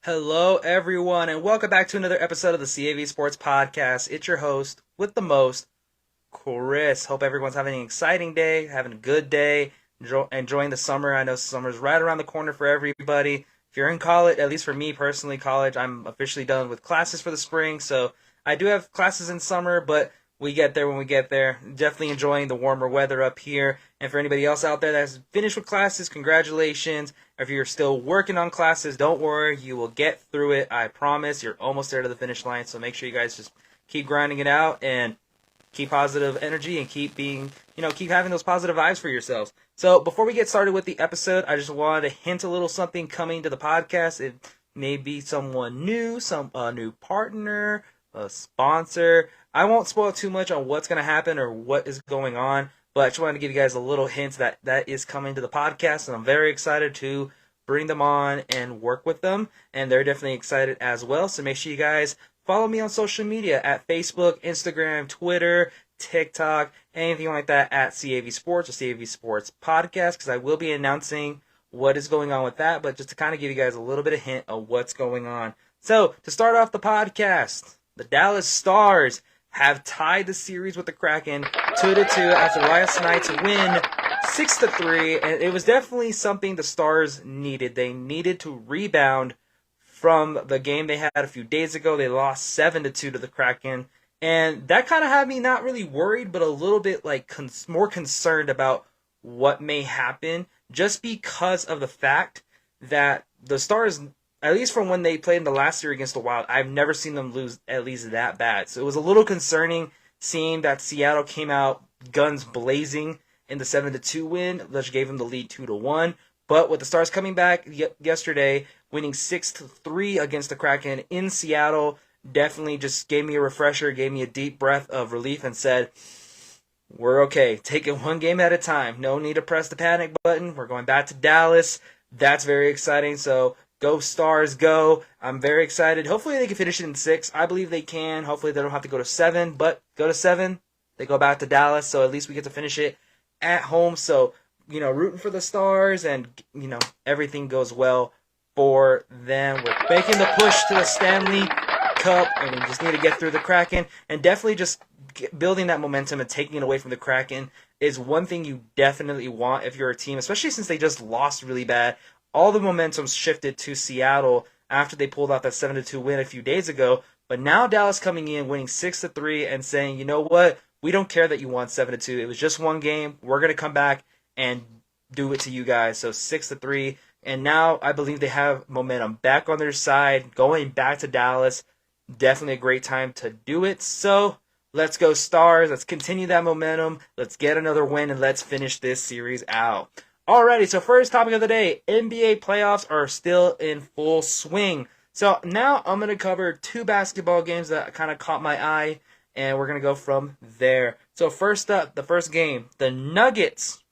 Hello, everyone, and welcome back to another episode of the CAV Sports Podcast. It's your host with the most, Chris. Hope everyone's having an exciting day, having a good day, enjoying the summer. I know summer's right around the corner for everybody. If you're in college, at least for me personally, college, I'm officially done with classes for the spring, so I do have classes in summer, but we get there when we get there. Definitely enjoying the warmer weather up here. And for anybody else out there that's finished with classes, congratulations. If you're still working on classes, don't worry. You will get through it. I promise. You're almost there to the finish line. So make sure you guys just keep grinding it out and keep positive energy and keep having those positive vibes for yourselves. So before we get started with the episode, I just wanted to hint a little something coming to the podcast. It may be someone new, new partner, a sponsor. I won't spoil too much on what's going to happen or what is going on, but I just wanted to give you guys a little hint that is coming to the podcast, and I'm very excited to bring them on and work with them, and they're definitely excited as well. So make sure you guys follow me on social media at Facebook, Instagram, Twitter, TikTok, anything like that at CAV Sports or CAV Sports Podcast, because I will be announcing what is going on with that, but just to kind of give you guys a little bit of hint of what's going on. So to start off the podcast, the Dallas Stars have tied the series with the Kraken 2-2 after last night's win 6-3, and it was definitely something the Stars needed. They needed to rebound from the game they had a few days ago. They lost 7-2 to the Kraken, and that kind of had me not really worried, but a little bit more concerned about what may happen, just because of the fact that the Stars, at least from when they played in the last series against the Wild, I've never seen them lose at least that bad. So it was a little concerning seeing that Seattle came out guns blazing in the 7-2 win, which gave them the lead 2-1. But with the Stars coming back yesterday, winning 6-3 against the Kraken in Seattle, definitely just gave me a refresher, gave me a deep breath of relief, and said, we're okay. Take it one game at a time. No need to press the panic button. We're going back to Dallas. That's very exciting. So go Stars, go. I'm very excited. Hopefully they can finish it in 6. I believe they can. Hopefully they don't have to go to 7, but go to 7. They go back to Dallas, so at least we get to finish it at home. So, rooting for the Stars, and, everything goes well for them. We're making the push to the Stanley Cup, and we just need to get through the Kraken, and definitely just building that momentum and taking it away from the Kraken is one thing you definitely want if you're a team, especially since they just lost really bad. All the momentum shifted to Seattle after they pulled out that 7-2 win a few days ago. But now Dallas coming in, winning 6-3, and saying, you know what? We don't care that you won 7-2. It was just one game. We're going to come back and do it to you guys. So 6-3. And now I believe they have momentum back on their side, going back to Dallas. Definitely a great time to do it. So let's go Stars. Let's continue that momentum. Let's get another win, and let's finish this series out. Alrighty, so first topic of the day, NBA playoffs are still in full swing. So now I'm going to cover 2 basketball games that kind of caught my eye, and we're going to go from there. So first up, the first game, the Nuggets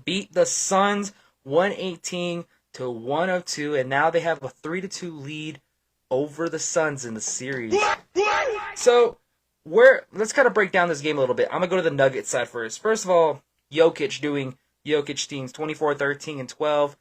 beat the Suns 118-102, and now they have a 3-2 lead over the Suns in the series. So let's kind of break down this game a little bit. I'm going to go to the Nuggets side first. First of all, Jokic doing Jokic teams 24, 13, and 12.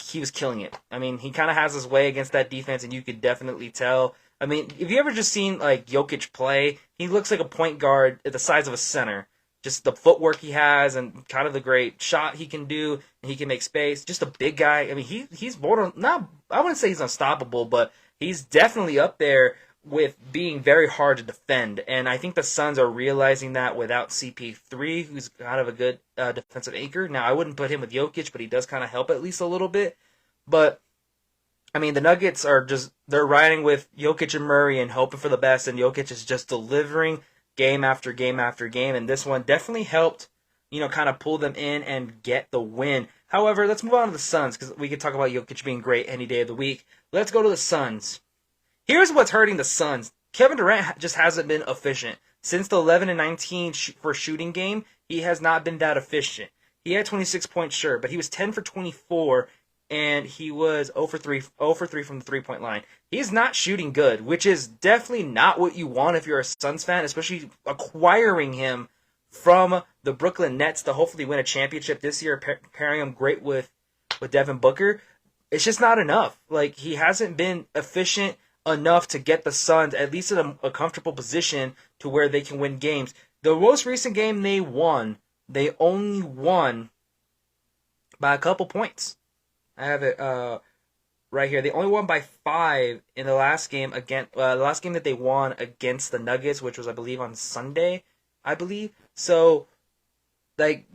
He was killing it. I mean, he kind of has his way against that defense, and you could definitely tell. I mean, if you ever just seen Jokic play, he looks like a point guard at the size of a center. Just the footwork he has, and kind of the great shot he can do, and he can make space. Just a big guy. I mean, he's I wouldn't say he's unstoppable, but he's definitely up there with being very hard to defend, and I think the Suns are realizing that without CP3, who's kind of a good defensive anchor. Now, I wouldn't put him with Jokic, but he does kind of help at least a little bit. But, I mean, the Nuggets they're riding with Jokic and Murray and hoping for the best, and Jokic is just delivering game after game after game, and this one definitely helped, kind of pull them in and get the win. However, let's move on to the Suns, because we could talk about Jokic being great any day of the week. Let's go to the Suns. Here's what's hurting the Suns. Kevin Durant just hasn't been efficient. Since the 11-19 for shooting game, he has not been that efficient. He had 26 points, sure, but he was 10 for 24, and he was 0 for 3 from the three-point line. He's not shooting good, which is definitely not what you want if you're a Suns fan, especially acquiring him from the Brooklyn Nets to hopefully win a championship this year, pairing him great with Devin Booker. it's just not enough. Like, he hasn't been efficient enough to get the Suns at least in a comfortable position to where they can win games. The most recent game they won, they only won by a couple points. I have it right here. They only won by 5 in the last game the last game that they won against the Nuggets, which was, I believe, on Sunday, I believe. So, like,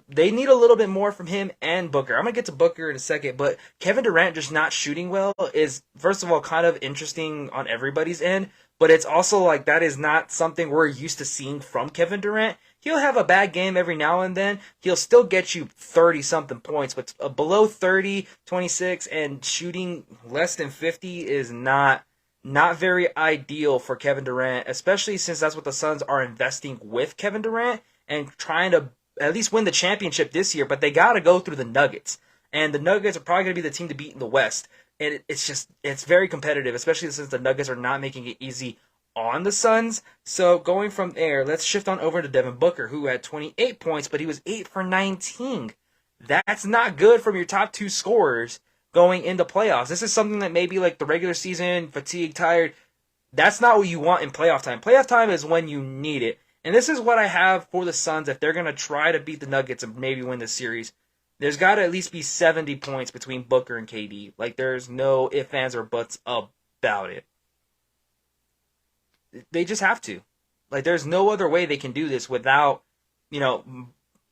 they need a little bit more from him and Booker. I'm gonna get to Booker in a second, but Kevin Durant just not shooting well is, first of all, kind of interesting on everybody's end, but it's also like that is not something we're used to seeing from Kevin Durant. He'll have a bad game every now and then. He'll still get you 30-something points, but below 30, 26, and shooting less than 50 is not very ideal for Kevin Durant, especially since that's what the Suns are investing with Kevin Durant and trying to at least win the championship this year, but they got to go through the Nuggets. And the Nuggets are probably going to be the team to beat in the West. And it's very competitive, especially since the Nuggets are not making it easy on the Suns. So going from there, let's shift on over to Devin Booker, who had 28 points, but he was 8 for 19. That's not good from your top 2 scorers going into playoffs. This is something that maybe like the regular season, fatigue, tired, that's not what you want in playoff time. Playoff time is when you need it. And this is what I have for the Suns if they're going to try to beat the Nuggets and maybe win the series. There's got to at least be 70 points between Booker and KD. Like, there's no ifs, ands, or buts about it. They just have to. Like, there's no other way they can do this without,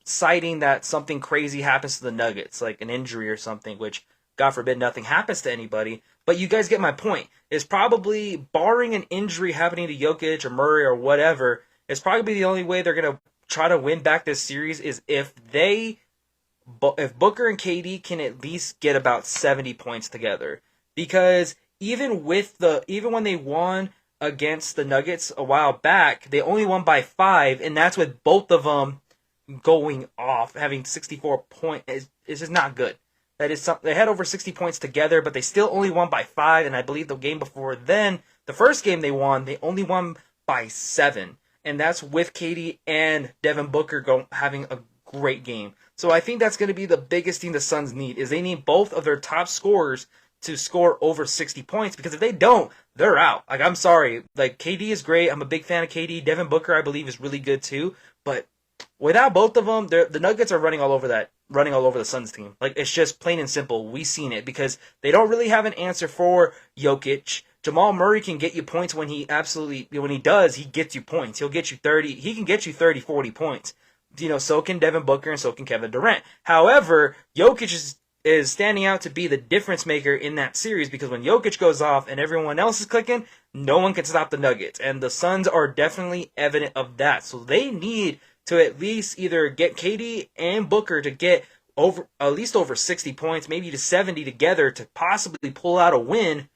citing that something crazy happens to the Nuggets, like an injury or something, which, God forbid, nothing happens to anybody. But you guys get my point. It's probably, barring an injury happening to Jokic or Murray or whatever, it's probably the only way they're going to try to win back this series is if Booker and KD can at least get about 70 points together. Because even when they won against the Nuggets a while back, they only won by 5, and that's with both of them going off, having 64 points. It's just not good. That is something. They had over 60 points together, but they still only won by 5, and I believe the game before then, the first game they won, they only won by 7. And that's with KD and Devin Booker having a great game. So I think that's going to be the biggest thing the Suns need, is they need both of their top scorers to score over 60 points, because if they don't, they're out. Like, I'm sorry. Like, KD is great. I'm a big fan of KD. Devin Booker, I believe, is really good too. But without both of them, the Nuggets are running all over the Suns team. Like, it's just plain and simple. We've seen it, because they don't really have an answer for Jokic. Jamal Murray can get you points when he does, he gets you points. He'll get you 30. He can get you 30, 40 points. So can Devin Booker and so can Kevin Durant. However, Jokic is standing out to be the difference maker in that series, because when Jokic goes off and everyone else is clicking, no one can stop the Nuggets. And the Suns are definitely evident of that. So they need to at least either get KD and Booker to get at least over 60 points, maybe to 70 together to possibly pull out a win.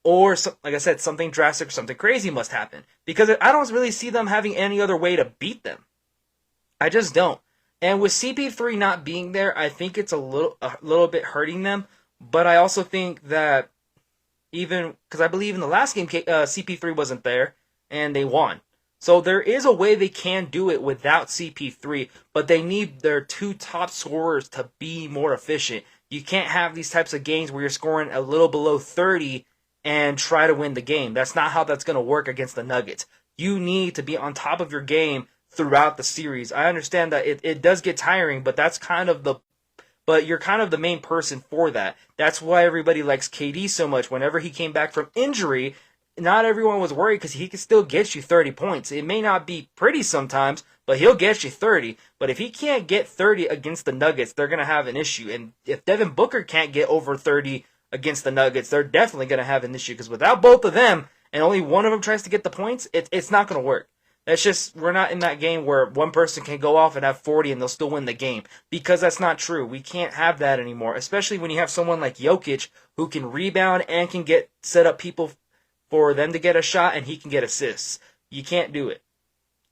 Or, like I said, something drastic or something crazy must happen. Because I don't really see them having any other way to beat them. I just don't. And with CP3 not being there, I think it's a little bit hurting them. But I also think that because I believe in the last game, CP3 wasn't there, and they won. So there is a way they can do it without CP3, but they need their 2 top scorers to be more efficient. You can't have these types of games where you're scoring a little below 30 and try to win the game. That's not how that's going to work against the Nuggets. You need to be on top of your game throughout the series. I understand that it does get tiring, but but you're kind of the main person for that. That's why everybody likes KD so much. Whenever he came back from injury, not everyone was worried, because he can still get you 30 points. It may not be pretty sometimes, but he'll get you 30. But if he can't get 30 against the Nuggets, they're going to have an issue. And if Devin Booker can't get over 30 against the Nuggets, they're definitely going to have an issue, because without both of them, and only one of them tries to get the points, it's not going to work. That's just, we're not in that game where one person can go off and have 40 and they'll still win the game, because that's not true. We can't have that anymore, especially when you have someone like Jokic who can rebound and can set up people for them to get a shot, and he can get assists. You can't do it.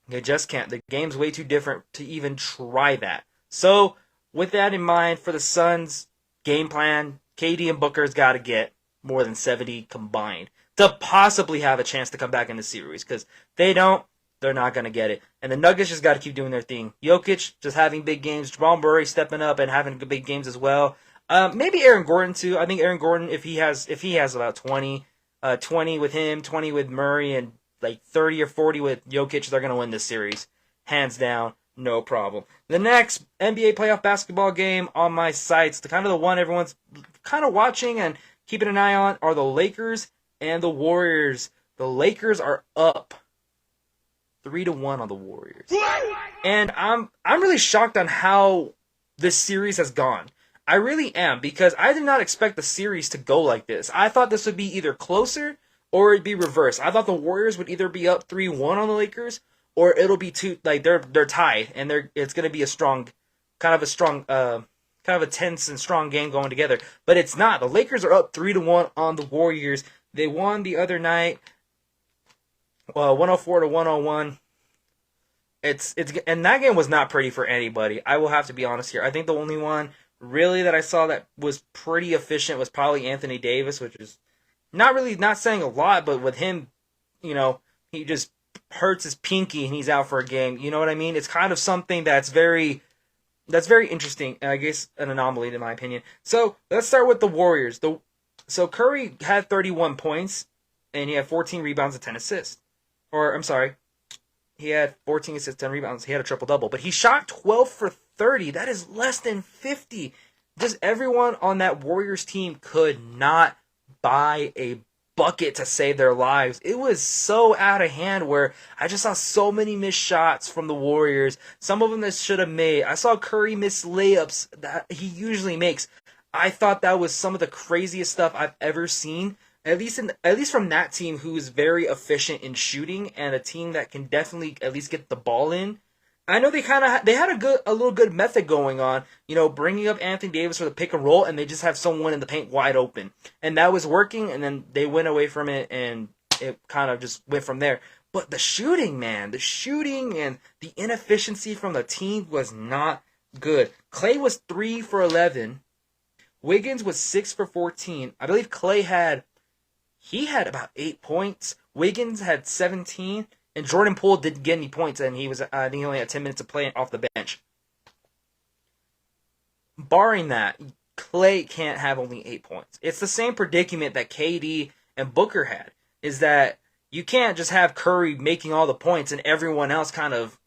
You just can't. The game's way too different to even try that. So, with that in mind, for the Suns' game plan, KD and Booker's got to get more than 70 combined to possibly have a chance to come back in the series, because they don't, they're not going to get it. And the Nuggets just got to keep doing their thing. Jokic just having big games. Jamal Murray stepping up and having big games as well. Maybe Aaron Gordon too. I think Aaron Gordon, if he has about 20, 20 with him, 20 with Murray, and like 30 or 40 with Jokic, they're gonna win this series, hands down, no problem. The next NBA playoff basketball game on my sites, the one everyone's kind of watching and keeping an eye on, are the Lakers and the Warriors. The Lakers are up 3-1 on the Warriors, and I'm really shocked on how this series has gone. I really am, because I did not expect the series to go like this. I thought this would be either closer or it'd be reversed. I thought the Warriors would either be up 3-1 on the Lakers, or it'll be they're tied, and it's going to be kind of a tense and strong game going together. But it's not. The Lakers are up 3-1 on the Warriors. They won the other night, 104-101. And that game was not pretty for anybody. I will have to be honest here. I think the only one really that I saw that was pretty efficient was probably Anthony Davis, which is not saying a lot, but with him, he just hurts his pinky and he's out for a game. You know what I mean? It's kind of something that's very interesting, and I guess an anomaly in my opinion. So let's start with the Warriors. So Curry had 31 points and he had 14 rebounds and 10 assists. Or I'm sorry, he had 14 assists, 10 rebounds. He had a triple-double. But he shot 12 for 30. That is less than 50. Just everyone on that Warriors team could not buy a bucket to save their lives. It was so out of hand where I just saw so many missed shots from the Warriors. Some of them that should have made. I saw Curry miss layups that he usually makes. I thought that was some of the craziest stuff I've ever seen. At least from that team, who is very efficient in shooting, and a team that can definitely at least get the ball in. I know they had a little good method going on, bringing up Anthony Davis for the pick and roll, and they just have someone in the paint wide open, and that was working. And then they went away from it, and it kind of just went from there. But the shooting, man, the shooting and the inefficiency from the team was not good. Klay was 3 for 11. Wiggins was 6 for 14. I believe Klay had about 8 points. Wiggins had 17. And Jordan Poole didn't get any points, and I think he only had 10 minutes of play off the bench. Barring that, Klay can't have only 8 points. It's the same predicament that KD and Booker had, is that you can't just have Curry making all the points and everyone else kind of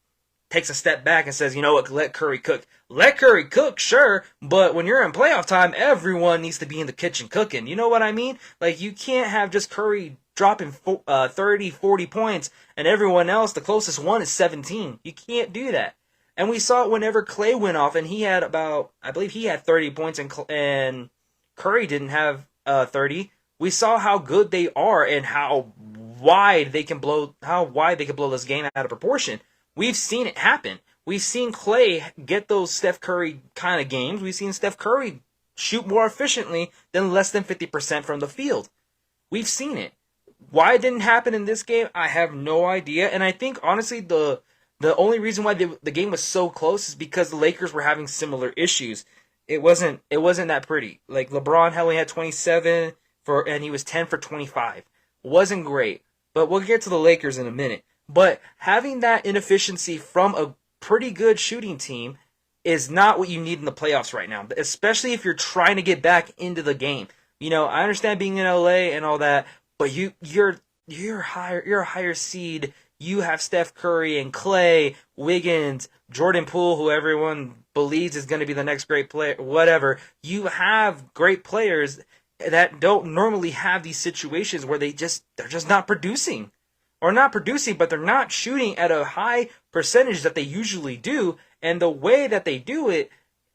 takes a step back and says, you know what, let Curry cook. Let Curry cook, sure, but when you're in playoff time, everyone needs to be in the kitchen cooking. You know what I mean? Like, you can't have just Curry dropping 30, 40 points, and everyone else, the closest one is 17. You can't do that. And we saw it whenever Klay went off, and he had I believe he had 30 points, and Curry didn't have 30. We saw how good they are and how wide they can blow this game out of proportion. We've seen it happen. We've seen Klay get those Steph Curry kind of games. We've seen Steph Curry shoot more efficiently than less than 50% from the field. We've seen it. Why it didn't happen in this game, I have no idea. And I think, honestly, the only reason why the game was so close is because the Lakers were having similar issues. It wasn't that pretty. Like, LeBron only had 27 and he was 10 for 25. Wasn't great. But we'll get to the Lakers in a minute. But having that inefficiency from a pretty good shooting team is not what you need in the playoffs right now, especially if you're trying to get back into the game. I understand being in LA and all that, but you're a higher seed. You have Steph Curry and Klay, Wiggins, Jordan Poole, who everyone believes is going to be the next great player, whatever. You have great players that don't normally have these situations where they're just not producing. Or not producing, but they're not shooting at a high percentage that they usually do. And the way that they do it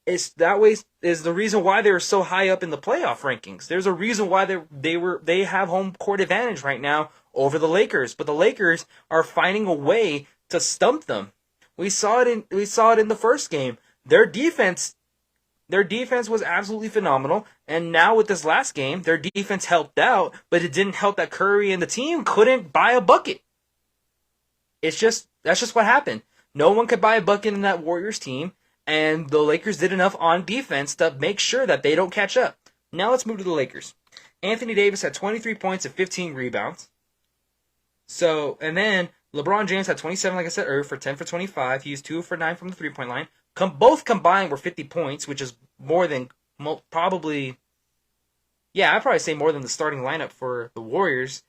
is the reason why they were so high up in the playoff rankings. There's a reason why they have home court advantage right now over the Lakers. But the Lakers are finding a way to stump them. We saw it in the first game. Their defense was absolutely phenomenal, and now with this last game, their defense helped out, but it didn't help that Curry and the team couldn't buy a bucket. That's just what happened. No one could buy a bucket in that Warriors team, and the Lakers did enough on defense to make sure that they don't catch up. Now let's move to the Lakers. Anthony Davis had 23 points and 15 rebounds. And then LeBron James had 27, like I said earlier, for 10 for 25. He used 2 for 9 from the three-point line. Both combined were 50 points, which is more than probably, yeah, I'd probably say more than the starting lineup for the Warriors.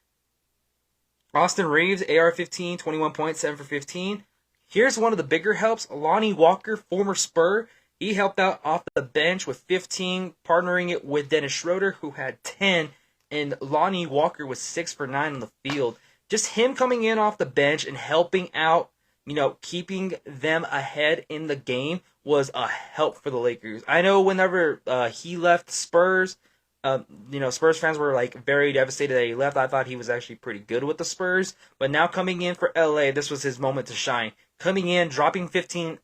Austin Reeves, AR-15, 21 points, 7 for 15. Here's one of the bigger helps. Lonnie Walker, former Spur. He helped out off the bench with 15, partnering it with Dennis Schroeder, who had 10. And Lonnie Walker was 6 for 9 on the field. Just him coming in off the bench and helping out, keeping them ahead in the game was a help for the Lakers. I know whenever he left Spurs, Spurs fans were like very devastated that he left. I thought he was actually pretty good with the Spurs, but now coming in for LA, this was his moment to shine. Coming in, dropping 15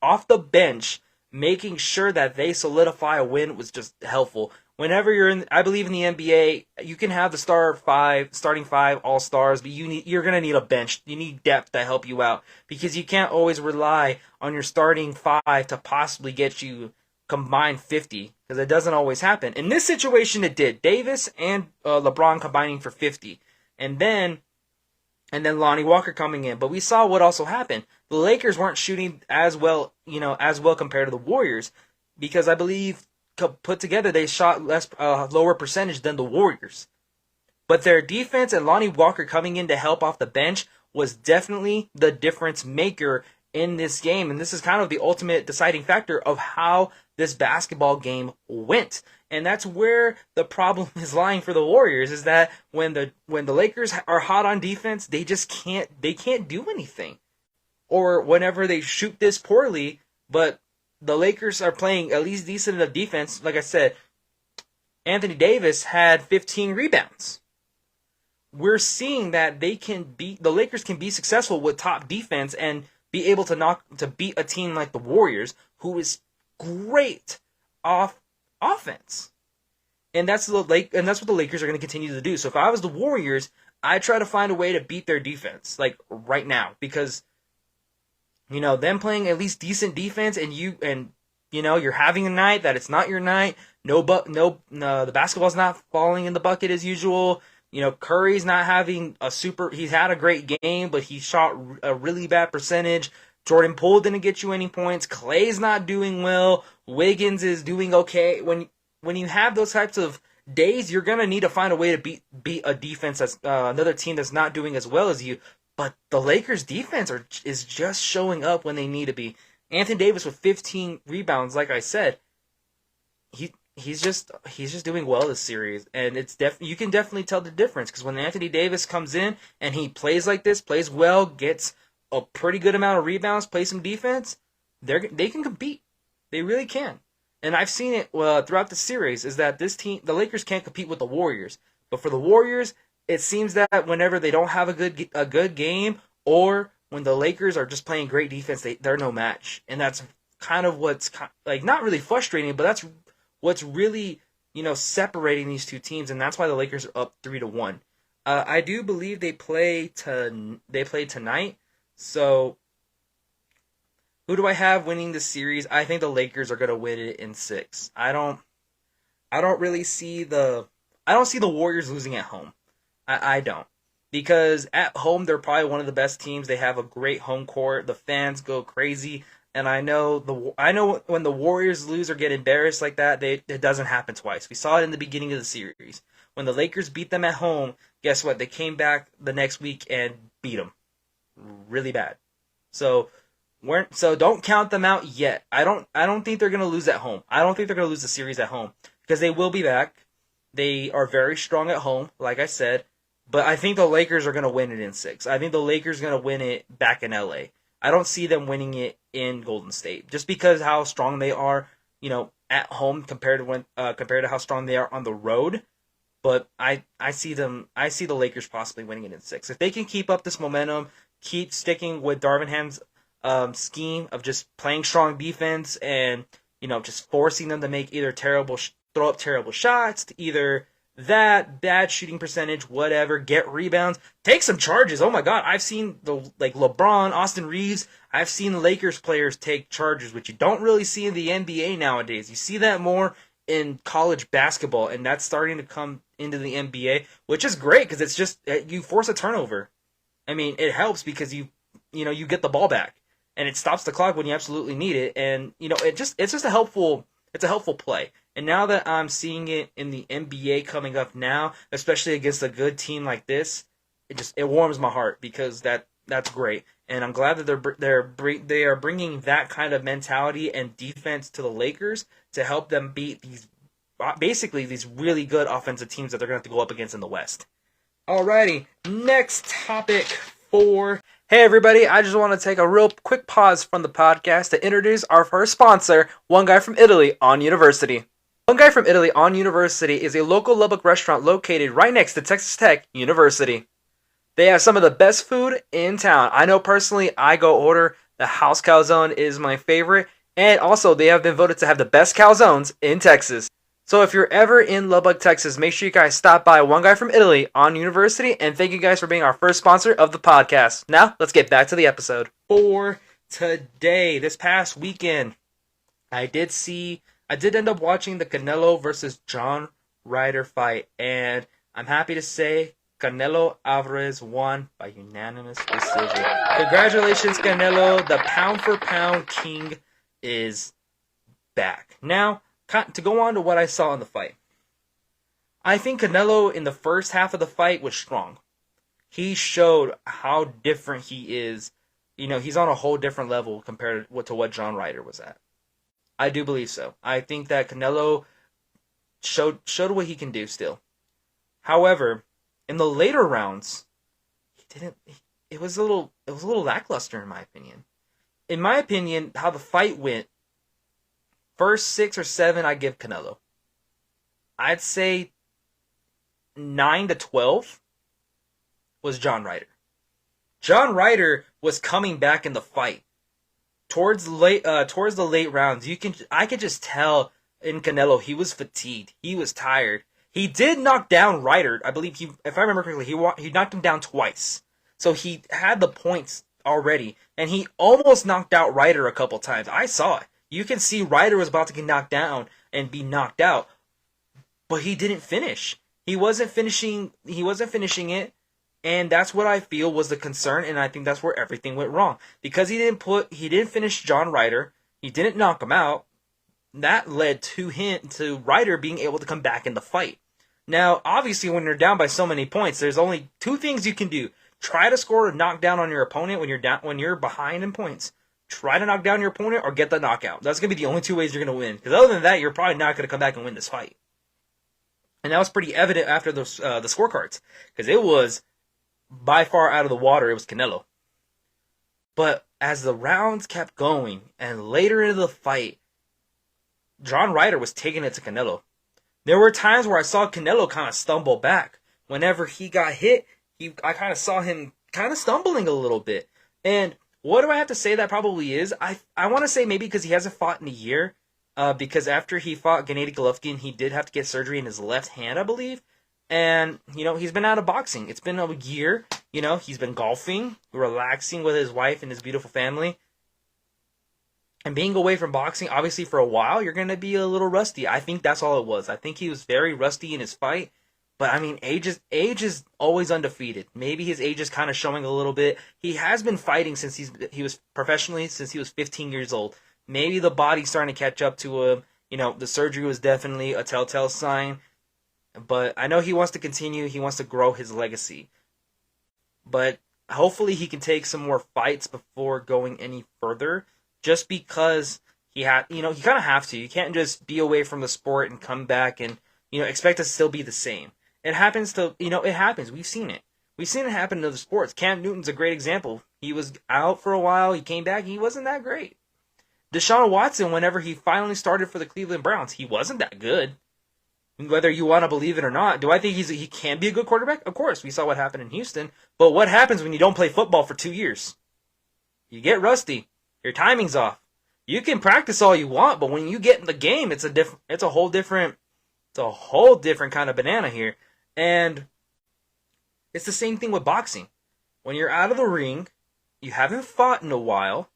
off the bench, making sure that they solidify a win was just helpful. Whenever I believe in the NBA, you can have the starting five all-stars, but you're gonna need a bench. You need depth to help you out because you can't always rely on your starting five to possibly get you combined 50 because it doesn't always happen. In this situation, it did. Davis and LeBron combining for 50, and then Lonnie Walker coming in. But we saw what also happened. The Lakers weren't shooting as well compared to the Warriors because I believe put together they shot lower percentage than the Warriors. But their defense and Lonnie Walker coming in to help off the bench was definitely the difference maker in this game. And this is kind of the ultimate deciding factor of how this basketball game went. And that's where the problem is lying for the Warriors, is that when the Lakers are hot on defense, they can't do anything. Or whenever they shoot this poorly, but the Lakers are playing at least decent enough defense. Like I said, Anthony Davis had 15 rebounds. We're seeing that the Lakers can be successful with top defense and be able to beat a team like the Warriors, who is great off offense. And that's what the Lakers are going to continue to do. So if I was the Warriors, I'd try to find a way to beat their defense, like right now, because them playing at least decent defense, and you're having a night that it's not your night. The basketball's not falling in the bucket as usual. Curry's not having he's had a great game, but he shot a really bad percentage. Jordan Poole didn't get you any points. Clay's not doing well. Wiggins is doing okay. When you have those types of days, you're gonna need to find a way to beat a defense that's another team that's not doing as well as you. But the Lakers' defense is just showing up when they need to be. Anthony Davis with 15 rebounds, like I said, he's just doing well this series, and you can definitely tell the difference because when Anthony Davis comes in and he plays like this, plays well, gets a pretty good amount of rebounds, plays some defense, they can compete. They really can. And I've seen it throughout the series is that this team, the Lakers, can't compete with the Warriors, but for the Warriors, it seems that whenever they don't have a good game, or when the Lakers are just playing great defense, they're no match, and that's kind of what's not really frustrating, but that's what's really separating these two teams, and that's why the Lakers are up 3-1. I do believe they play tonight. So who do I have winning this series? I think the Lakers are gonna win it in 6. I don't really see the Warriors losing at home. I don't. Because at home, they're probably one of the best teams. They have a great home court. The fans go crazy. And I know when the Warriors lose or get embarrassed like that, it doesn't happen twice. We saw it in the beginning of the series. When the Lakers beat them at home, guess what? They came back the next week and beat them really bad. So don't count them out yet. I don't think they're going to lose at home. I don't think they're going to lose the series at home because they will be back. They are very strong at home, like I said. But I think the Lakers are going to win it in 6. I think the Lakers are going to win it back in LA. I don't see them winning it in Golden State just because how strong they are, at home compared to how strong they are on the road. But I see the Lakers possibly winning it in 6 if they can keep up this momentum, keep sticking with Darvin Ham's scheme of just playing strong defense and just forcing them to make either throw up terrible shots, to either that bad shooting percentage, whatever, get rebounds, take some charges. Oh my God, I've seen LeBron, Austin Reeves. I've seen Lakers players take charges, which you don't really see in the NBA nowadays. You see that more in college basketball, and that's starting to come into the NBA, which is great because it's just you force a turnover. I mean, it helps because you get the ball back, and it stops the clock when you absolutely need it, and it's just a helpful it's a helpful play. And now that I'm seeing it in the NBA coming up now, especially against a good team like this, it warms my heart because that's great. And I'm glad that they are bringing that kind of mentality and defense to the Lakers to help them beat these really good offensive teams that they're going to have to go up against in the West. Alrighty, next topic for... Hey everybody, I just want to take a real quick pause from the podcast to introduce our first sponsor, One Guy from Italy on University. One Guy from Italy on University is a local Lubbock restaurant located right next to Texas Tech University. They have some of the best food in town. I know personally, I go order the house calzone is my favorite, and also they have been voted to have the best calzones in Texas. So if you're ever in Lubbock, Texas, make sure you guys stop by One Guy from Italy on University, and thank you guys for being our first sponsor of the podcast. Now, let's get back to the episode. For today, this past weekend, I did end up watching the Canelo versus John Ryder fight, and I'm happy to say Canelo Alvarez won by unanimous decision. Congratulations, Canelo. The pound-for-pound king is back. Now, to go on to what I saw in the fight. I think Canelo in the first half of the fight was strong. He showed how different he is. You know, he's on a whole different level compared to what John Ryder was at. I do believe so. I think that Canelo showed what he can do still. However, in the later rounds, it was a little lackluster in my opinion. In my opinion, how the fight went, first 6 or 7, I give Canelo. I'd say 9 to 12 was John Ryder. John Ryder was coming back in the fight. Towards the late rounds, I could just tell in Canelo he was fatigued. He was tired. He did knock down Ryder. I believe if I remember correctly, he knocked him down twice. So he had the points already, and he almost knocked out Ryder a couple times. I saw it. You can see Ryder was about to get knocked down and be knocked out, but he didn't finish. He wasn't finishing it, and that's what I feel was the concern, and I think that's where everything went wrong. Because he didn't finish John Ryder, he didn't knock him out. That led to Ryder being able to come back in the fight. Now, obviously, when you're down by so many points, there's only 2 things you can do. Try to score a knockdown on your opponent when you're behind in points. Try to knock down your opponent or get the knockout. That's going to be the only 2 ways you're going to win. Because other than that, you're probably not going to come back and win this fight. And that was pretty evident after the scorecards. Because it was by far out of the water. It was Canelo. But as the rounds kept going and later into the fight, John Ryder was taking it to Canelo. There were times where I saw Canelo kind of stumble back. Whenever he got hit, I kind of saw him kind of stumbling a little bit. And what do I have to say that probably is? I want to say maybe because he hasn't fought in a year. Because after he fought Gennady Golovkin, he did have to get surgery in his left hand, I believe. And, he's been out of boxing. It's been a year. He's been golfing, relaxing with his wife and his beautiful family. And being away from boxing, obviously, for a while, you're going to be a little rusty. I think that's all it was. I think he was very rusty in his fight. But, I mean, age is always undefeated. Maybe his age is kind of showing a little bit. He has been fighting since he was professionally since he was 15 years old. Maybe the body's starting to catch up to him. The surgery was definitely a telltale sign. But I know he wants to continue. He wants to grow his legacy. But hopefully he can take some more fights before going any further. Just because he kind of have to. You can't just be away from the sport and come back and, expect to still be the same. It happens. We've seen it. We've seen it happen in other sports. Cam Newton's a great example. He was out for a while. He came back. He wasn't that great. Deshaun Watson, whenever he finally started for the Cleveland Browns, he wasn't that good. Whether you want to believe it or not, do I think he can be a good quarterback? Of course, we saw what happened in Houston. But what happens when you don't play football for 2 years? You get rusty. Your timing's off. You can practice all you want, but when you get in the game, it's a whole different kind of banana here. And it's the same thing with boxing. When you're out of the ring, you haven't fought in a while,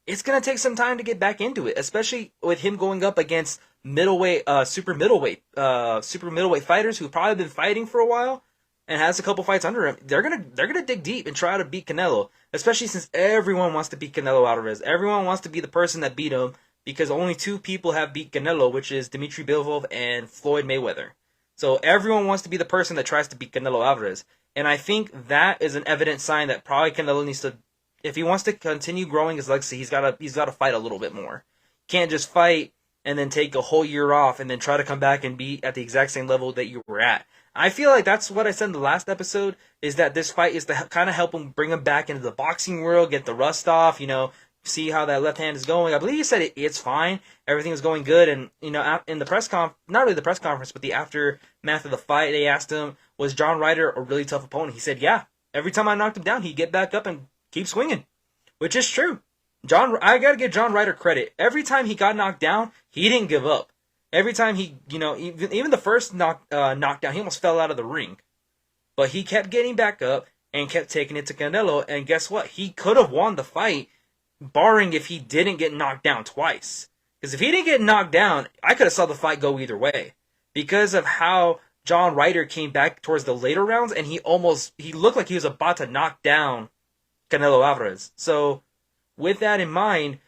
it's going to take some time to get back into it, especially with him going up against super middleweight fighters who've probably been fighting for a while and has a couple fights under him. They're gonna dig deep and try to beat Canelo, especially since everyone wants to beat Canelo Alvarez. Everyone wants to be the person that beat him because only two people have beat Canelo, which is Dmitry Bivol and Floyd Mayweather. So everyone wants to be the person that tries to beat Canelo Alvarez. And I think that is an evident sign that probably Canelo needs to, if he wants to continue growing his legacy, he's got to fight a little bit more. Can't just fight and then take a whole year off and then try to come back and be at the exact same level that you were at. I feel like that's what I said in the last episode, is that this fight is to kind of help him bring him back into the boxing world, get the rust off, see how that left hand is going. I believe he said it's fine. Everything is going good. And, in the press not really the press conference, but the aftermath of the fight, they asked him, was John Ryder a really tough opponent? He said, yeah. Every time I knocked him down, he'd get back up and keep swinging, which is true. I got to give John Ryder credit. Every time he got knocked down, he didn't give up. Every time he, even the first knockdown, he almost fell out of the ring. But he kept getting back up and kept taking it to Canelo. And guess what? He could have won the fight, barring if he didn't get knocked down twice. Because if he didn't get knocked down, I could have saw the fight go either way. Because of how John Ryder came back towards the later rounds, and he looked like he was about to knock down Canelo Alvarez. So, with that in mind,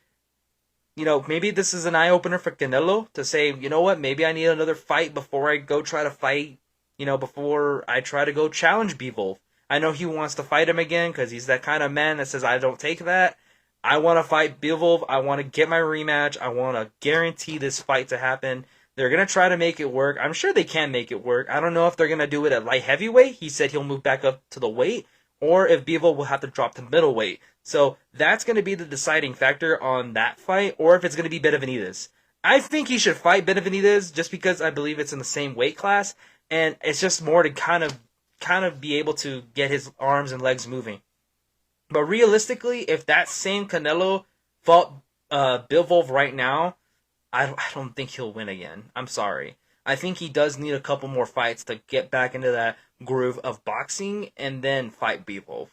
maybe this is an eye-opener for Canelo to say, you know what, maybe I need another fight before I go try to fight, before I try to go challenge Bivol. I know he wants to fight him again because he's that kind of man that says, I don't take that. I want to fight Bivol. I want to get my rematch. I want to guarantee this fight to happen. They're going to try to make it work. I'm sure they can make it work. I don't know if they're going to do it at light heavyweight. He said he'll move back up to the weight, or if Bivol will have to drop to middleweight. So that's going to be the deciding factor on that fight, or if it's going to be Benavidez. I think he should fight Benavidez just because I believe it's in the same weight class, and it's just more to kind of be able to get his arms and legs moving. But realistically, if that same Canelo fought Bivol right now, I don't think he'll win again. I'm sorry. I think he does need a couple more fights to get back into that groove of boxing and then fight Bivol.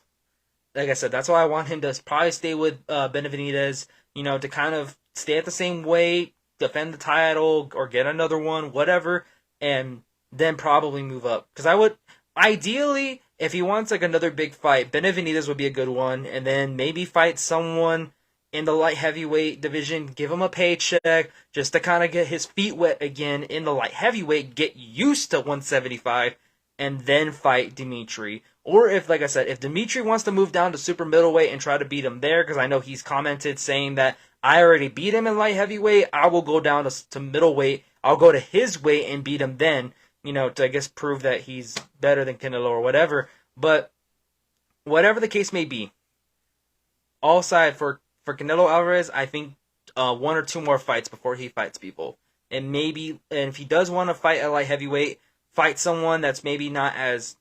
Like I said, that's why I want him to probably stay with Benavidez, to kind of stay at the same weight, defend the title, or get another one, whatever, and then probably move up. Because I would, ideally, if he wants like another big fight, Benavidez would be a good one, and then maybe fight someone in the light heavyweight division, give him a paycheck, just to kind of get his feet wet again in the light heavyweight, get used to 175, and then fight Dimitri. Or if, like I said, if Dimitri wants to move down to super middleweight and try to beat him there, because I know he's commented saying that I already beat him in light heavyweight, I will go down to middleweight, I'll go to his weight and beat him then, to, I guess, prove that he's better than Canelo or whatever. But whatever the case may be, all aside, for Canelo Alvarez, I think one or two more fights before he fights people. And if he does want to fight at light heavyweight, fight someone that's maybe not as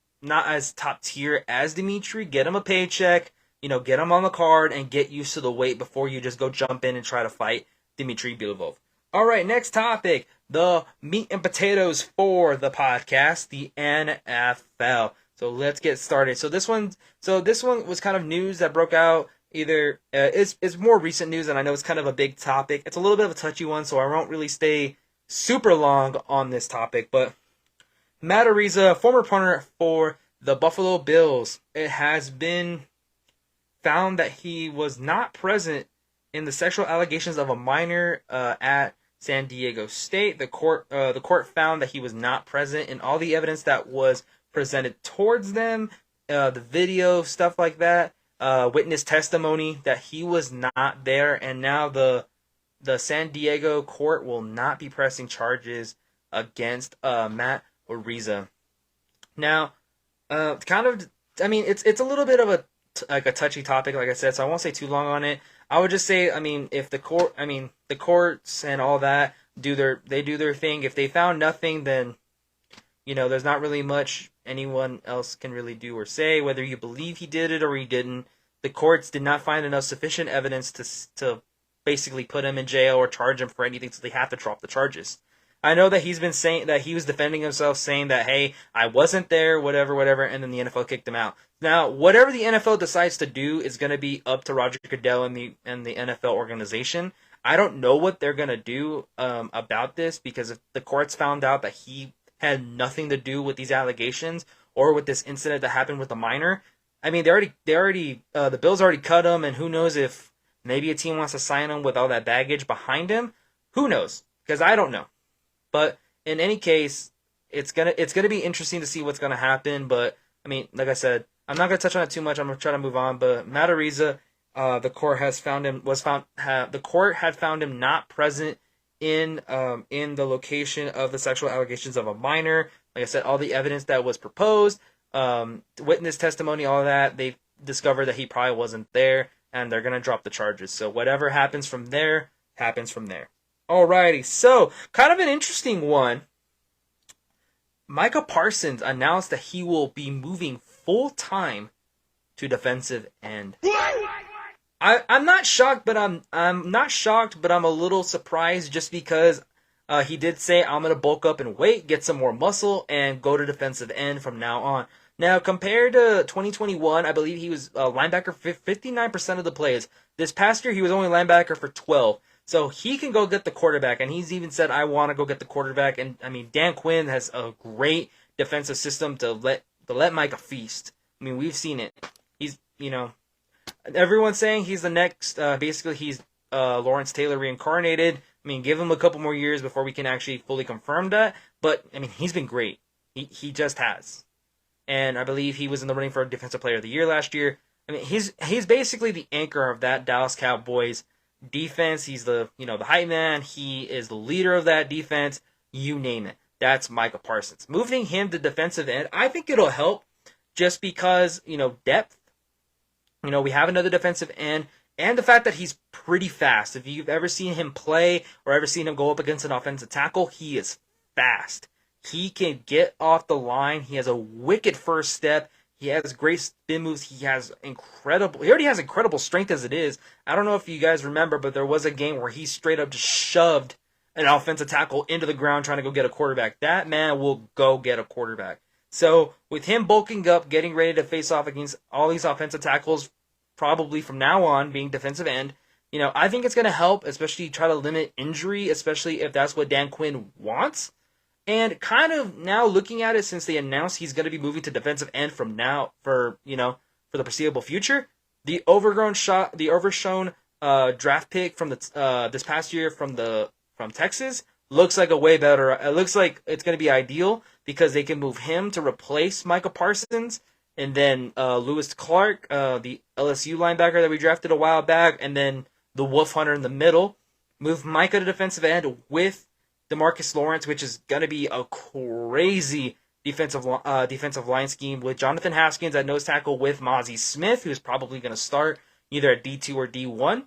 top tier as Dimitri, get him a paycheck, get him on the card and get used to the weight before you just go jump in and try to fight Dmitry Bivol. All right, next topic, the meat and potatoes for the podcast, the NFL. So let's get started. So this one was kind of news that broke out. It's more recent news, and I know it's kind of a big topic. It's a little bit of a touchy one, so I won't really stay super long on this topic. But Matt Ariza, former punter for the Buffalo Bills, it has been found that he was not present in the sexual allegations of a minor at San Diego State. The court found that he was not present in all the evidence that was presented towards them, the video, stuff like that. Witness testimony that he was not there, and now the San Diego court will not be pressing charges against Matt Ariza. Now, it's a little bit of a touchy topic, like I said, so I won't say too long on it. I would just say, if the courts and all that do their thing. If they found nothing, then there's not really much anyone else can really do or say, whether you believe he did it or he didn't. The courts did not find enough sufficient evidence to basically put him in jail or charge him for anything, so they have to drop the charges. I know that he's been saying that he was defending himself, saying that, hey, I wasn't there, whatever, and then the NFL kicked him out. Now, whatever the NFL decides to do is going to be up to Roger Goodell and the NFL organization. I don't know what they're going to do about this, because if the courts found out that he had nothing to do with these allegations or with this incident that happened with the minor, the Bills already cut him, and who knows if Maybe a team wants to sign him with all that baggage behind him. Who knows? Because I don't know. But in any case, it's gonna be interesting to see what's gonna happen. But I mean, like I said, I'm not gonna touch on it too much. I'm gonna try to move on. But Matt Ariza, the court the court had found him not present in the location of the sexual allegations of a minor. Like I said, all the evidence that was proposed, witness testimony, all of that, they discovered that he probably wasn't there, and they're gonna drop the charges. So whatever happens from there, happens from there. Alrighty, so kind of an interesting one. Micah Parsons announced that he will be moving full-time to defensive end. I'm not shocked, but I'm not shocked, but I'm a little surprised just because he did say I'm gonna bulk up in weight, get some more muscle, and go to defensive end from now on. Now, compared to 2021, I believe he was linebacker for 59% of the plays. This past year, he was only linebacker for 12. So he can go get the quarterback, and he's even said, I want to go get the quarterback. And, I mean, Dan Quinn has a great defensive system to let Micah feast. I mean, we've seen it. He's, everyone's saying he's the next, basically he's Lawrence Taylor reincarnated. I mean, give him a couple more years before we can actually fully confirm that. But, I mean, he's been great. He just has. And I believe he was in the running for Defensive Player of the Year last year. I mean, he's basically the anchor of that Dallas Cowboys defense. He's the hype man. He is the leader of that defense. You name it. That's Micah Parsons. Moving him to defensive end, I think it'll help just because, depth. We have another defensive end, and the fact that he's pretty fast. If you've ever seen him play or ever seen him go up against an offensive tackle, he is fast. He can get off the line. He has a wicked first step. He has great spin moves. He already has incredible strength as it is. I don't know if you guys remember, but there was a game where he straight up just shoved an offensive tackle into the ground trying to go get a quarterback. That man will go get a quarterback. So with him bulking up, getting ready to face off against all these offensive tackles, probably from now on being defensive end, I think it's going to help, especially try to limit injury, especially if that's what Dan Quinn wants. And kind of now looking at it, since they announced he's going to be moving to defensive end from now for the foreseeable future, the overshone draft pick from the this past year from Texas looks like a way better. It looks like it's going to be ideal because they can move him to replace Micah Parsons, and then Lewis Clark, the LSU linebacker that we drafted a while back, and then the Wolf Hunter in the middle. Move Micah to defensive end with DeMarcus Lawrence, which is going to be a crazy defensive line scheme with Jonathan Haskins at nose tackle with Mozzie Smith, who's probably going to start either at D2 or D1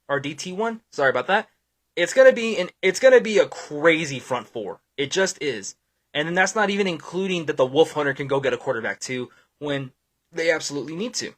or DT1. Sorry about that. It's going to be a crazy front four. It just is. And then that's not even including that the Wolf Hunter can go get a quarterback too when they absolutely need to.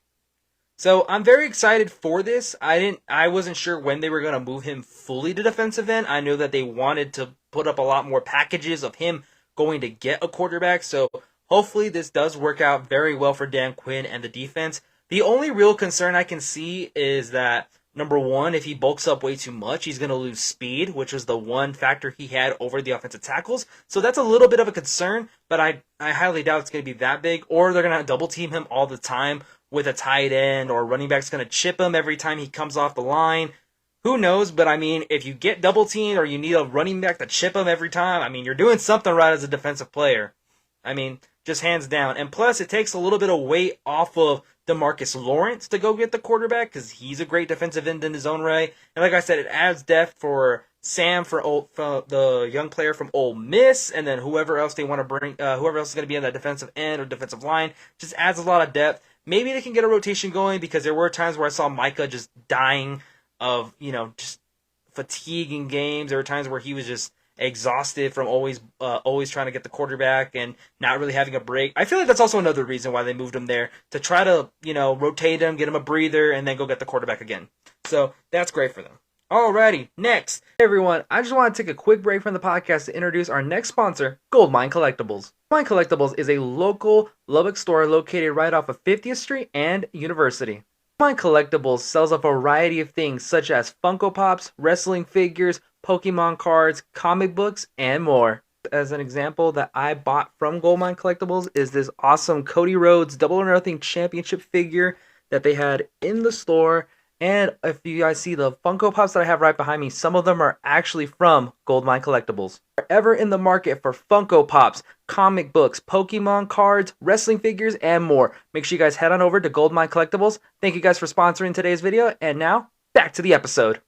So I'm very excited for this. I wasn't sure when they were going to move him fully to defensive end. I knew that they wanted to put up a lot more packages of him going to get a quarterback. So hopefully this does work out very well for Dan Quinn and the defense. The only real concern I can see is that, number one, if he bulks up way too much, he's going to lose speed, which was the one factor he had over the offensive tackles. So that's a little bit of a concern, but I highly doubt it's going to be that big. Or they're going to double team him all the time with a tight end, or running back's going to chip him every time he comes off the line. Who knows? But I mean, if you get double teamed or you need a running back to chip him every time, I mean, you're doing something right as a defensive player. I mean, just hands down. And plus, it takes a little bit of weight off of DeMarcus Lawrence to go get the quarterback because he's a great defensive end in his own right. And like I said, it adds depth for Sam, for the young player from Ole Miss, and then whoever else they want to bring, whoever else is going to be on that defensive end or defensive line, just adds a lot of depth. Maybe they can get a rotation going because there were times where I saw Micah just dying of, just fatigue in games. There were times where he was just exhausted from always trying to get the quarterback and not really having a break. I feel like that's also another reason why they moved him there, to try to, rotate him, get him a breather, and then go get the quarterback again. So that's great for them. Alrighty, next. Hey everyone, I just want to take a quick break from the podcast to introduce our next sponsor, Goldmine Collectibles. Goldmine Collectibles is a local Lubbock store located right off of 50th Street and University. Goldmine Collectibles sells a variety of things such as Funko Pops, wrestling figures, Pokemon cards, comic books, and more. As an example that I bought from Goldmine Collectibles is this awesome Cody Rhodes Double or Nothing Championship figure that they had in the store. And if you guys see the Funko Pops that I have right behind me, some of them are actually from Goldmine Collectibles. If you're ever in the market for Funko Pops, comic books, Pokemon cards, wrestling figures, and more, make sure you guys head on over to Goldmine Collectibles. Thank you guys for sponsoring today's video, and now, back to the episode.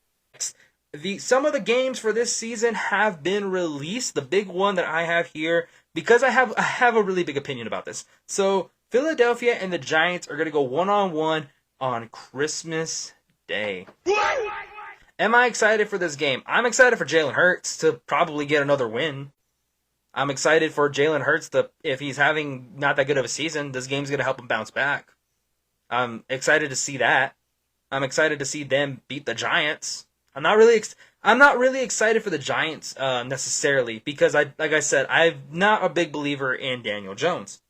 Some of the games for this season have been released. The big one that I have here, because I have a really big opinion about this. So Philadelphia and the Giants are going to go one-on-one on Christmas Day. Am I excited for this game? I'm excited for Jalen Hurts to probably get another win. I'm excited for Jalen Hurts to, if he's having not that good of a season, this game's going to help him bounce back. I'm excited to see that. I'm excited to see them beat the Giants. I'm not really excited for the Giants necessarily because like I said, I'm not a big believer in Daniel Jones.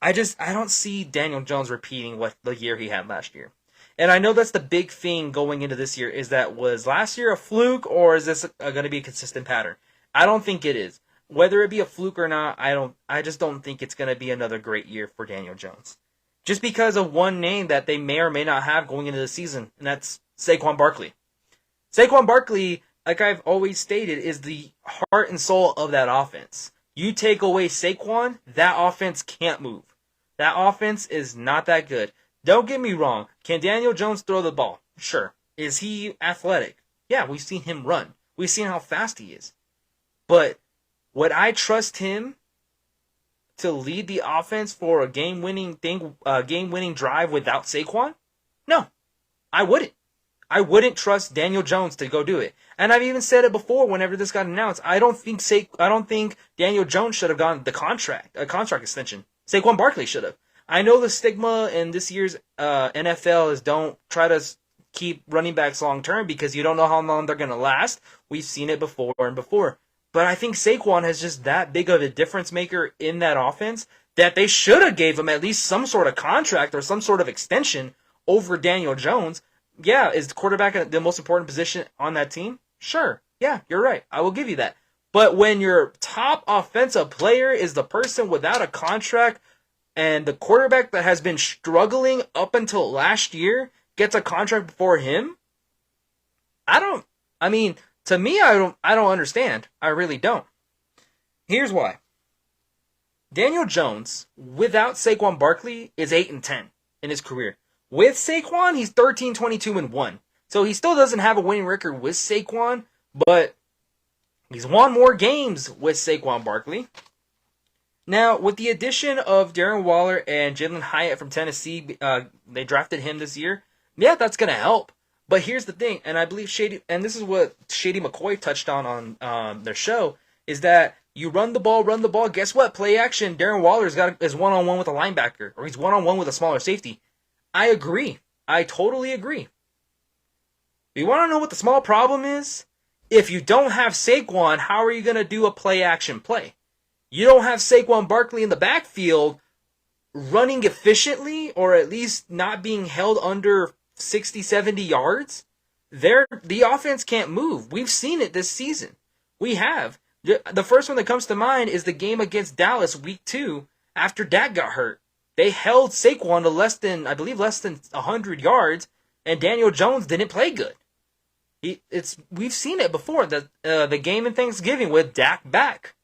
I don't see Daniel Jones repeating what the year he had last year. And I know that's the big thing going into this year is that was last year a fluke or is this going to be a consistent pattern? I don't think it is. Whether it be a fluke or not, I just don't think it's going to be another great year for Daniel Jones. Just because of one name that they may or may not have going into the season, and that's Saquon Barkley. Saquon Barkley, like I've always stated, is the heart and soul of that offense. You take away Saquon, that offense can't move. That offense is not that good. Don't get me wrong. Can Daniel Jones throw the ball? Sure. Is he athletic? Yeah, we've seen him run. We've seen how fast he is. But would I trust him to lead the offense for a game-winning drive without Saquon? No, I wouldn't. I wouldn't trust Daniel Jones to go do it. And I've even said it before whenever this got announced. I don't think Daniel Jones should have gotten a contract extension. Saquon Barkley should have. I know the stigma in this year's NFL is don't try to keep running backs long term because you don't know how long they're going to last. We've seen it before and before. But I think Saquon is just that big of a difference maker in that offense that they should have gave him at least some sort of contract or some sort of extension over Daniel Jones. Yeah, is the quarterback the most important position on that team? Sure. Yeah, you're right. I will give you that. But when your top offensive player is the person without a contract and the quarterback that has been struggling up until last year gets a contract before him, to me, I don't understand. I really don't. Here's why. Daniel Jones, without Saquon Barkley, is 8-10 in his career. With Saquon, he's 13-22-1. So he still doesn't have a winning record with Saquon, but he's won more games with Saquon Barkley. Now, with the addition of Darren Waller and Jalen Hyatt from Tennessee, they drafted him this year. Yeah, that's going to help. But here's the thing, and I believe this is what Shady McCoy touched on their show, is that you run the ball. Guess what? Play action. Darren Waller is one-on-one with a linebacker, or he's one-on-one with a smaller safety. I agree. I totally agree. You want to know what the small problem is? If you don't have Saquon, how are you going to do a play-action play? You don't have Saquon Barkley in the backfield running efficiently or at least not being held under 60, 70 yards. The offense can't move. We've seen it this season. We have. The first one that comes to mind is the game against Dallas week 2 after Dak got hurt. They held Saquon to less than 100 yards, and Daniel Jones didn't play good. We've seen it before. The game in Thanksgiving with Dak back.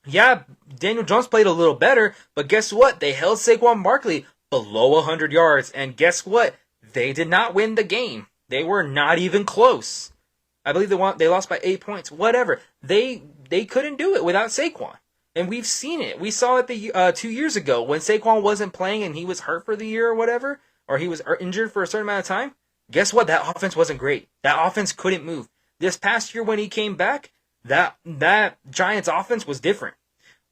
Yeah, Daniel Jones played a little better, but guess what? They held Saquon Barkley below 100 yards, and guess what? They did not win the game. They were not even close. I believe they lost by 8 points. Whatever. They couldn't do it without Saquon. And we've seen it. We saw it 2 years ago when Saquon wasn't playing and he was hurt for the year or whatever, or he was injured for a certain amount of time. Guess what? That offense wasn't great. That offense couldn't move. This past year when he came back, that Giants offense was different.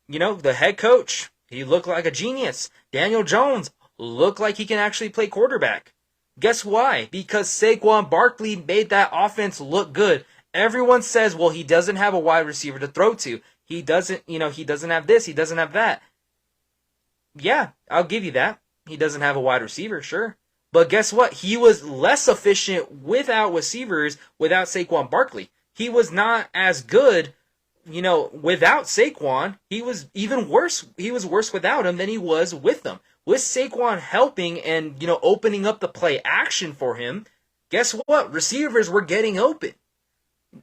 You know, the head coach, he looked like a genius. Daniel Jones looked like he can actually play quarterback. Guess why? Because Saquon Barkley made that offense look good. Everyone says, well, he doesn't have a wide receiver to throw to. He doesn't have this, he doesn't have that. Yeah, I'll give you that. He doesn't have a wide receiver, sure. But guess what? He was less efficient without receivers, without Saquon Barkley. He was not as good, without Saquon. He was even worse. He was worse without him than he was with them. With Saquon helping and, opening up the play action for him, guess what? Receivers were getting open.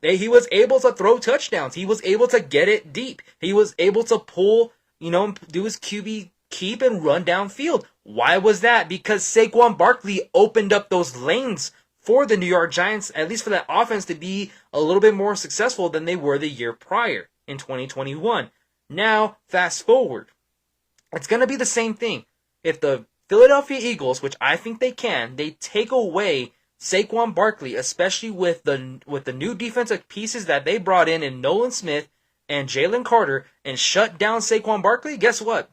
He was able to throw touchdowns. He was able to get it deep. He was able to pull, do his QB keep and run downfield. Why was that? Because Saquon Barkley opened up those lanes for the New York Giants, at least for that offense to be a little bit more successful than they were the year prior in 2021. Now, fast forward. It's going to be the same thing. If the Philadelphia Eagles, which I think they can, they take away Saquon Barkley, especially with the new defensive pieces that they brought in Nolan Smith and Jalen Carter, and shut down Saquon Barkley, guess what?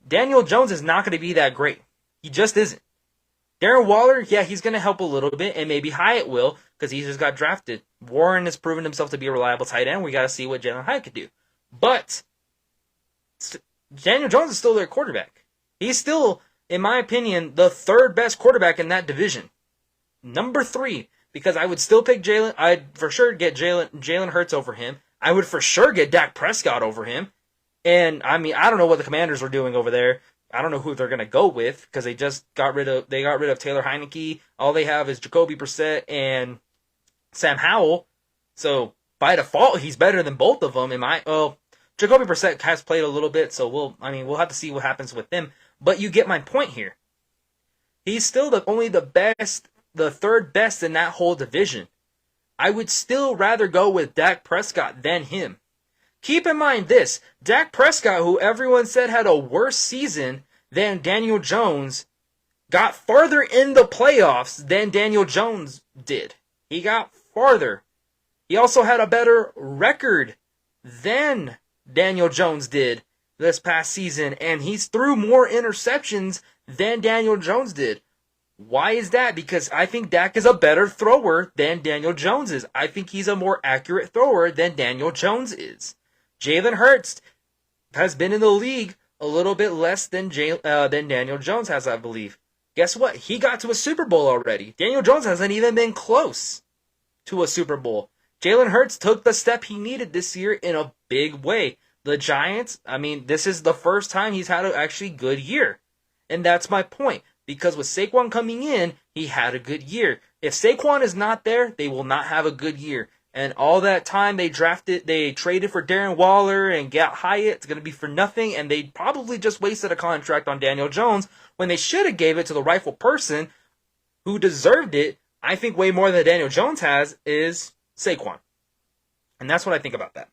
Daniel Jones is not going to be that great. He just isn't. Darren Waller, yeah, he's going to help a little bit, and maybe Hyatt will, because he just got drafted. Warren has proven himself to be a reliable tight end. We got to see what Jalen Hyatt could do. But Daniel Jones is still their quarterback. He's still, in my opinion, the third best quarterback in that division. Number 3, because I would still pick Jalen. I'd for sure get Jalen Hurts over him. I would for sure get Dak Prescott over him. And I mean, I don't know what the Commanders are doing over there. I don't know who they're going to go with, because they got rid of Taylor Heineke. All they have is Jacoby Brissett and Sam Howell. So by default, he's better than both of them. Jacoby Brissett has played a little bit, so we'll have to see what happens with them. But you get my point here. He's still the third best in that whole division. I would still rather go with Dak Prescott than him. Keep in mind this, Dak Prescott, who everyone said had a worse season than Daniel Jones, got farther in the playoffs than Daniel Jones did. He got farther. He also had a better record than Daniel Jones did this past season, and he's threw more interceptions than Daniel Jones did. Why is that? Because I think Dak is a better thrower than Daniel Jones is. I think he's a more accurate thrower than Daniel Jones is. Jalen Hurts has been in the league a little bit less than Daniel Jones has, I believe. Guess what? He got to a Super Bowl already. Daniel Jones hasn't even been close to a Super Bowl. Jalen Hurts took the step he needed this year in a big way. The Giants, this is the first time he's had an actually good year. And that's my point. Because with Saquon coming in, he had a good year. If Saquon is not there, they will not have a good year. And all that time they traded for Darren Waller and got Hyatt, it's going to be for nothing. And they probably just wasted a contract on Daniel Jones when they should have gave it to the rightful person who deserved it. I think way more than Daniel Jones has is Saquon. And that's what I think about that.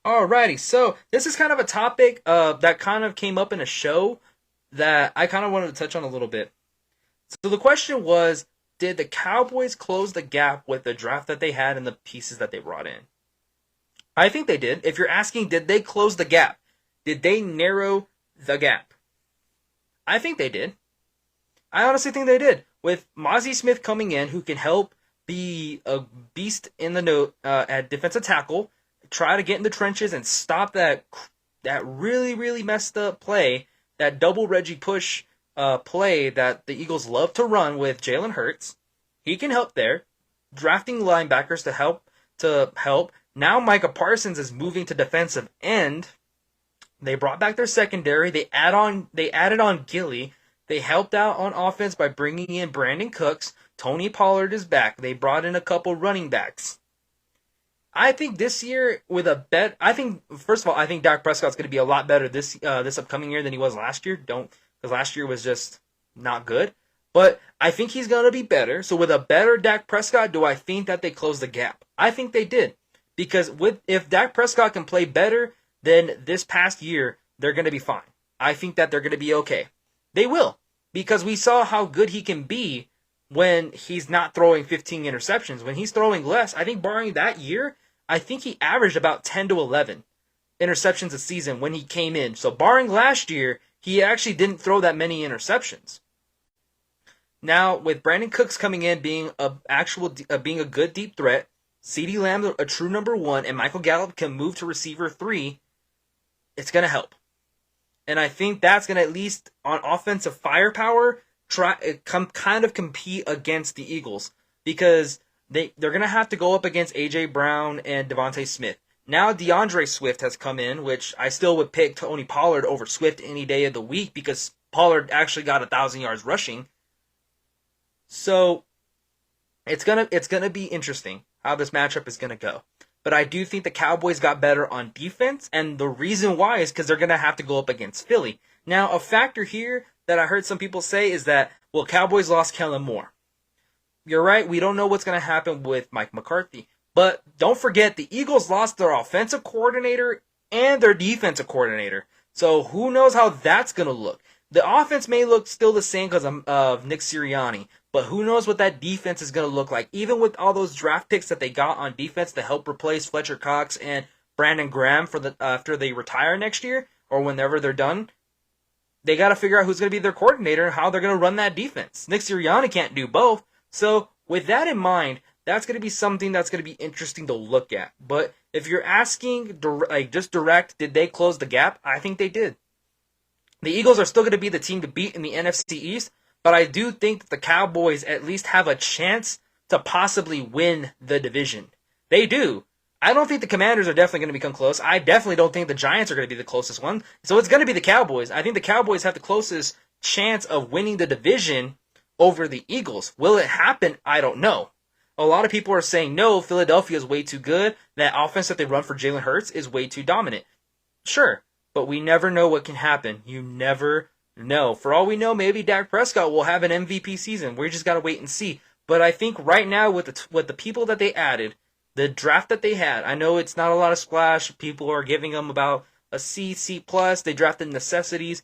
Alrighty, so this is kind of a topic that kind of came up in a show that I kind of wanted to touch on a little bit. So the question was, did the Cowboys close the gap with the draft that they had and the pieces that they brought in? I think they did. If you're asking, did they close the gap? Did they narrow the gap? I think they did. I honestly think they did. With Mozzie Smith coming in, who can help be a beast in the note at defensive tackle, try to get in the trenches and stop that really, really messed up play, that double Reggie push play that the Eagles love to run with Jalen Hurts. He can help there. Drafting linebackers to help. Now Micah Parsons is moving to defensive end. They brought back their secondary. They added on Gilly. They helped out on offense by bringing in Brandon Cooks. Tony Pollard is back. They brought in a couple running backs. I think this year first of all, I think Dak Prescott's going to be a lot better this upcoming year than he was last year. Because last year was just not good. But I think he's going to be better. So with a better Dak Prescott, do I think that they closed the gap? I think they did. Because if Dak Prescott can play better than this past year, they're going to be fine. I think that they're going to be okay. They will. Because we saw how good he can be when he's not throwing 15 interceptions. When he's throwing less, I think barring that year, I think he averaged about 10 to 11 interceptions a season when he came in. So barring last year, he actually didn't throw that many interceptions. Now, with Brandon Cooks coming in, being a good deep threat, CeeDee Lamb a true number 1, and Michael Gallup can move to receiver 3, it's going to help. And I think that's going to, at least on offensive firepower, kind of compete against the Eagles. Because they're going to have to go up against A.J. Brown and Devontae Smith. Now DeAndre Swift has come in, which I still would pick Tony Pollard over Swift any day of the week because Pollard actually got 1,000 yards rushing. So It's gonna be interesting how this matchup is gonna go. But I do think the Cowboys got better on defense, and the reason why is because they're gonna have to go up against Philly. Now, a factor here that I heard some people say is that, well, Cowboys lost Kellen Moore. You're right, we don't know what's gonna happen with Mike McCarthy. But don't forget, the Eagles lost their offensive coordinator and their defensive coordinator. So who knows how that's gonna look. The offense may look still the same because of Nick Sirianni, but who knows what that defense is going to look like. Even with all those draft picks that they got on defense to help replace Fletcher Cox and Brandon Graham after they retire next year or whenever they're done, they got to figure out who's going to be their coordinator and how they're going to run that defense. Nick Sirianni can't do both. So with that in mind, that's going to be something that's going to be interesting to look at. But if you're asking just direct, did they close the gap? I think they did. The Eagles are still going to be the team to beat in the NFC East, but I do think that the Cowboys at least have a chance to possibly win the division. They do. I don't think the Commanders are definitely going to become close. I definitely don't think the Giants are going to be the closest one. So it's going to be the Cowboys. I think the Cowboys have the closest chance of winning the division over the Eagles. Will it happen? I don't know. A lot of people are saying, no, Philadelphia is way too good. That offense that they run for Jalen Hurts is way too dominant. Sure. But we never know what can happen. You never know. For all we know, maybe Dak Prescott will have an MVP season. We just got to wait and see. But I think right now with the people that they added, the draft that they had, I know it's not a lot of splash. People are giving them about a C, C+. They drafted necessities.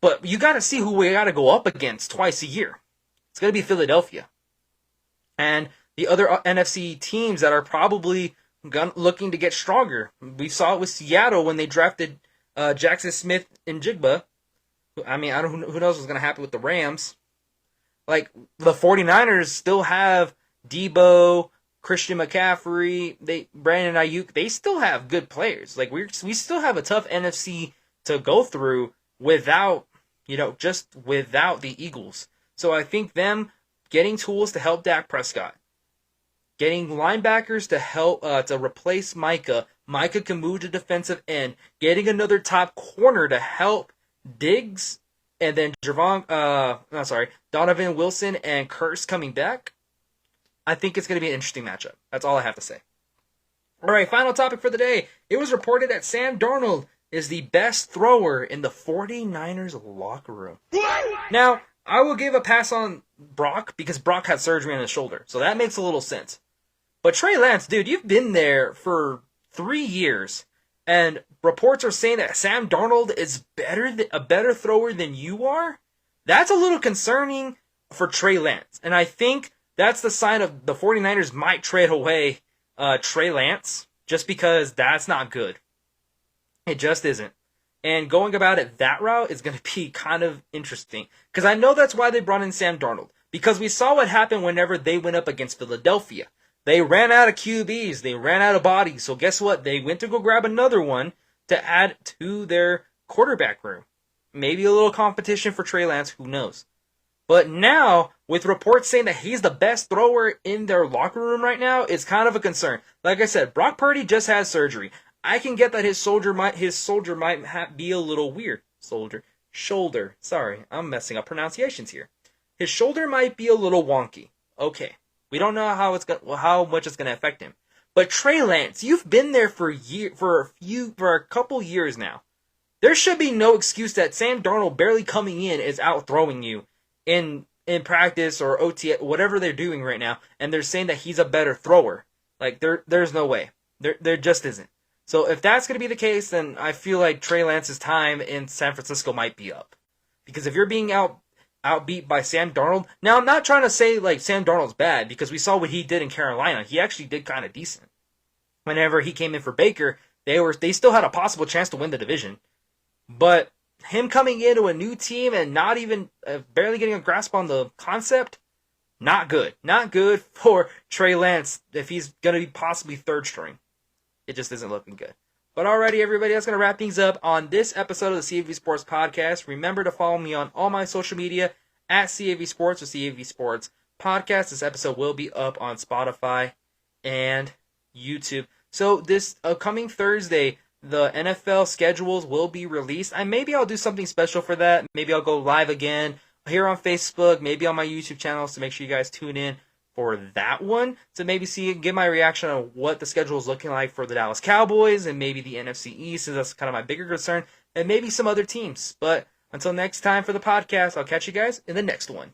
But you got to see who we got to go up against twice a year. It's going to be Philadelphia. And the other NFC teams that are probably looking to get stronger. We saw it with Seattle when they drafted Jackson Smith and Jigba. I mean, who knows what's going to happen with the Rams. Like, the 49ers still have Debo, Christian McCaffrey, Brandon Ayuk. They still have good players. Like, we still have a tough NFC to go through without the Eagles. So I think them getting tools to help Dak Prescott, getting linebackers to help to replace Micah. Micah can move to defensive end. Getting another top corner to help Diggs, and then Donovan Wilson and Kurtz coming back. I think it's going to be an interesting matchup. That's all I have to say. All right, final topic for the day. It was reported that Sam Darnold is the best thrower in the 49ers locker room. Now, I will give a pass on Brock because Brock had surgery on his shoulder, so that makes a little sense. But Trey Lance, dude, you've been there for 3 years, and reports are saying that Sam Darnold is a better thrower than you are. That's a little concerning for Trey Lance, and I think that's the sign of the 49ers might trade away Trey Lance just because that's not good. It just isn't. And going about it that route is going to be kind of interesting. Because I know that's why they brought in Sam Darnold. Because we saw what happened whenever they went up against Philadelphia. They ran out of QBs. They ran out of bodies. So guess what? They went to go grab another one to add to their quarterback room. Maybe a little competition for Trey Lance. Who knows? But now, with reports saying that he's the best thrower in their locker room right now, it's kind of a concern. Like I said, Brock Purdy just had surgery. I can get that his shoulder might be a little weird. Shoulder. Sorry, I'm messing up pronunciations here. His shoulder might be a little wonky. Okay, we don't know how much it's gonna affect him. But Trey Lance, you've been there for a couple years now. There should be no excuse that Sam Darnold barely coming in is out throwing you in practice or OT, whatever they're doing right now, and they're saying that he's a better thrower. Like there's no way. There just isn't. So if that's going to be the case, then I feel like Trey Lance's time in San Francisco might be up. Because if you're being outbeat by Sam Darnold, now I'm not trying to say like Sam Darnold's bad, because we saw what he did in Carolina. He actually did kind of decent. Whenever he came in for Baker, they still had a possible chance to win the division. But him coming into a new team and not even barely getting a grasp on the concept, not good. Not good for Trey Lance if he's going to be possibly third string. It just isn't looking good. But alrighty, everybody, that's going to wrap things up on this episode of the CAV Sports Podcast. Remember to follow me on all my social media at CAV Sports or CAV Sports Podcast. This episode will be up on Spotify and YouTube. So this upcoming Thursday, the NFL schedules will be released. And maybe I'll do something special for that. Maybe I'll go live again here on Facebook, maybe on my YouTube channel. So make sure you guys tune in for that one to maybe give my reaction on what the schedule is looking like for the Dallas Cowboys and maybe the NFC East, since that's kind of my bigger concern, and maybe some other teams. But until next time for the podcast, I'll catch you guys in the next one.